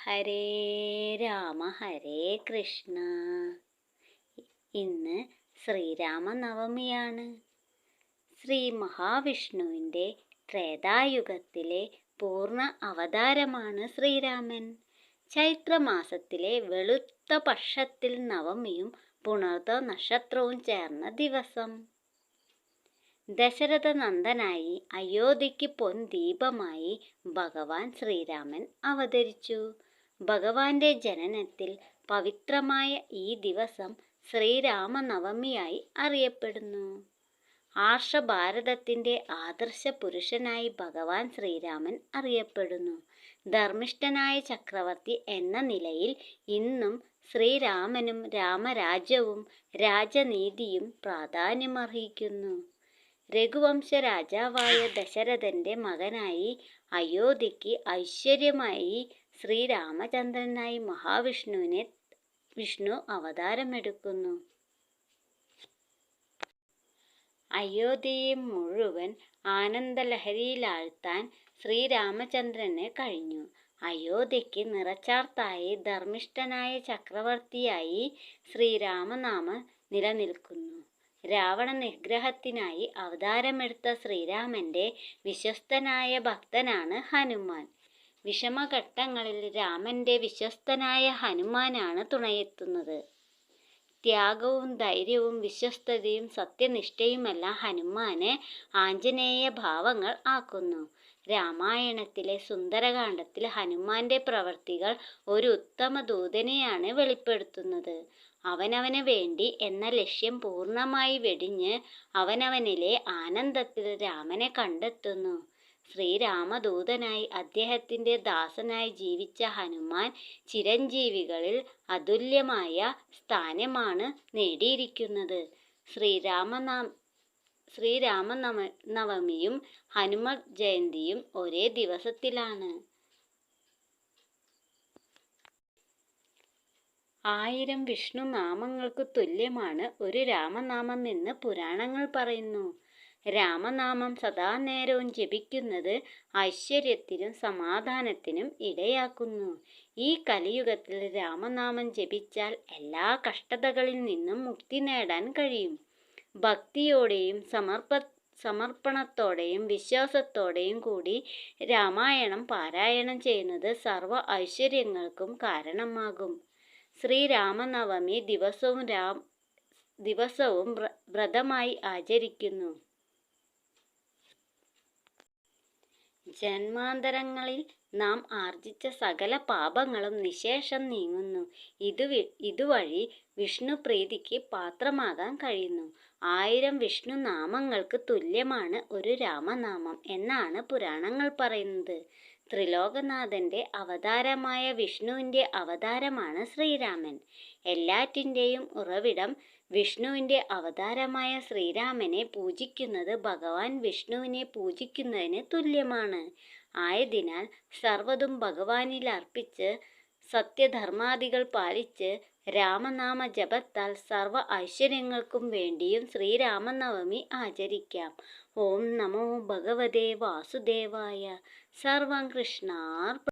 ഹരേ രാമ ഹരേ കൃഷ്ണ. ഇന്ന് ശ്രീരാമനവമിയാണ്. ശ്രീ മഹാവിഷ്ണുവിൻ്റെ ത്രേതായുഗത്തിലെ പൂർണ്ണ അവതാരമാണ് ശ്രീരാമൻ. ചൈത്രമാസത്തിലെ വെളുത്ത പക്ഷത്തിൽ നവമിയും പുണർത നക്ഷത്രവും ചേർന്ന ദിവസം ദശരഥ നന്ദനായി അയോധ്യയ്ക്ക് പൊൻദീപമായി ഭഗവാൻ ശ്രീരാമൻ അവതരിച്ചു. ഭഗവാന്റെ ജനനത്തിൽ പവിത്രമായ ഈ ദിവസം ശ്രീരാമനവമിയായി അറിയപ്പെടുന്നു. ആർഷഭാരതത്തിൻ്റെ ആദർശ പുരുഷനായി ഭഗവാൻ ശ്രീരാമൻ അറിയപ്പെടുന്നു. ധർമ്മിഷ്ഠനായ ചക്രവർത്തി എന്ന നിലയിൽ ഇന്നും ശ്രീരാമനും രാമരാജ്യവും രാജനീതിയും പ്രാധാന്യമർഹിക്കുന്നു. രഘുവംശ രാജാവായ ദശരഥന്റെ മകനായി അയോധ്യയ്ക്ക് ഐശ്വര്യമായി ശ്രീരാമചന്ദ്രനായി വിഷ്ണു അവതാരമെടുക്കുന്നു. അയോധ്യയെ മുഴുവൻ ആനന്ദലഹരിയിലാഴ്ത്താൻ ശ്രീരാമചന്ദ്രന് കഴിഞ്ഞു. അയോധ്യയ്ക്ക് നിറച്ചാർത്തായി ധർമ്മിഷ്ഠനായ ചക്രവർത്തിയായി ശ്രീരാമനാമം നിലനിൽക്കുന്നു. രാവണ നിഗ്രഹത്തിനായി അവതാരമെടുത്ത ശ്രീരാമന്റെ വിശ്വസ്തനായ ഭക്തനാണ് ഹനുമാൻ. വിഷമഘട്ടങ്ങളിൽ രാമന്റെ വിശ്വസ്തനായ ഹനുമാനാണ് തുണയെത്തുന്നത്. ത്യാഗവും ധൈര്യവും വിശ്വസ്തതയും സത്യനിഷ്ഠയുമെല്ലാം ഹനുമാനെ ആഞ്ജനേയ ഭാവങ്ങൾ ആക്കുന്നു. രാമായണത്തിലെ സുന്ദരകാന്ഡത്തിൽ ഹനുമാന്റെ പ്രവൃത്തികൾ ഒരു ഉത്തമ ദൂതനെയാണ് വെളിപ്പെടുത്തുന്നത്. അവനവന് വേണ്ടി എന്ന ലക്ഷ്യം പൂർണ്ണമായി വെടിഞ്ഞ് അവനവനിലെ ആനന്ദത്തിൽ രാമനെ കണ്ടെത്തുന്നു. ശ്രീരാമദൂതനായി അദ്ദേഹത്തിന്റെ ദാസനായി ജീവിച്ച ഹനുമാൻ ചിരഞ്ജീവികളിൽ അതുല്യമായ സ്ഥാനമാണ് നേടിയിരിക്കുന്നത്. ശ്രീരാമനവമിയും ഹനുമത് ജയന്തിയും ഒരേ ദിവസത്തിലാണ്. 1000 വിഷ്ണു നാമങ്ങൾക്ക് തുല്യമാണ് ഒരു രാമനാമം എന്ന് പുരാണങ്ങൾ പറയുന്നു. രാമനാമം സദാനേരവും ജപിക്കുന്നത് ഐശ്വര്യത്തിനും സമാധാനത്തിനും ഇടയാക്കുന്നു. ഈ കലിയുഗത്തിൽ രാമനാമം ജപിച്ചാൽ എല്ലാ കഷ്ടതകളിൽ നിന്നും മുക്തി നേടാൻ കഴിയും. ഭക്തിയോടെയും സമർപ്പണത്തോടെയും വിശ്വാസത്തോടെയും കൂടി രാമായണം പാരായണം ചെയ്യുന്നത് സർവ്വ ഐശ്വര്യങ്ങൾക്കും കാരണമാകും. ശ്രീരാമനവമി ദിവസവും വ്രതമായി ആചരിക്കുന്നു. ജന്മാന്തരങ്ങളിൽ നാം ആർജിച്ച സകല പാപങ്ങളും നിശേഷം നീങ്ങുന്നു. ഇതുവഴി വിഷ്ണു പ്രീതിക്ക് പാത്രമാകാൻ കഴിയുന്നു. 1000 വിഷ്ണു നാമങ്ങൾക്ക് തുല്യമാണ് ഒരു രാമനാമം എന്നാണ് പുരാണങ്ങൾ പറയുന്നത്. ത്രിലോകനാഥന്റെ അവതാരമായ വിഷ്ണുവിന്റെ അവതാരമാണ് ശ്രീരാമൻ. എല്ലാറ്റിൻ്റെയും ഉറവിടം വിഷ്ണുവിന്റെ അവതാരമായ ശ്രീരാമനെ പൂജിക്കുന്നത് ഭഗവാൻ വിഷ്ണുവിനെ പൂജിക്കുന്നതിന് തുല്യമാണ്. ആയതിനാൽ സർവ്വതും ഭഗവാനിൽ അർപ്പിച്ച് സത്യധർമാദികൾ പാലിച്ച് രാമനാമ ജപത്താൽ സർവ്വ ഐശ്വര്യങ്ങൾക്കും വേണ്ടിയും ശ്രീരാമനവമി ആചരിക്കാം. ഓം നമോ ഭഗവതേ വാസുദേവായ. സർവം കൃഷ്ണാർപ്പണമസ്തു.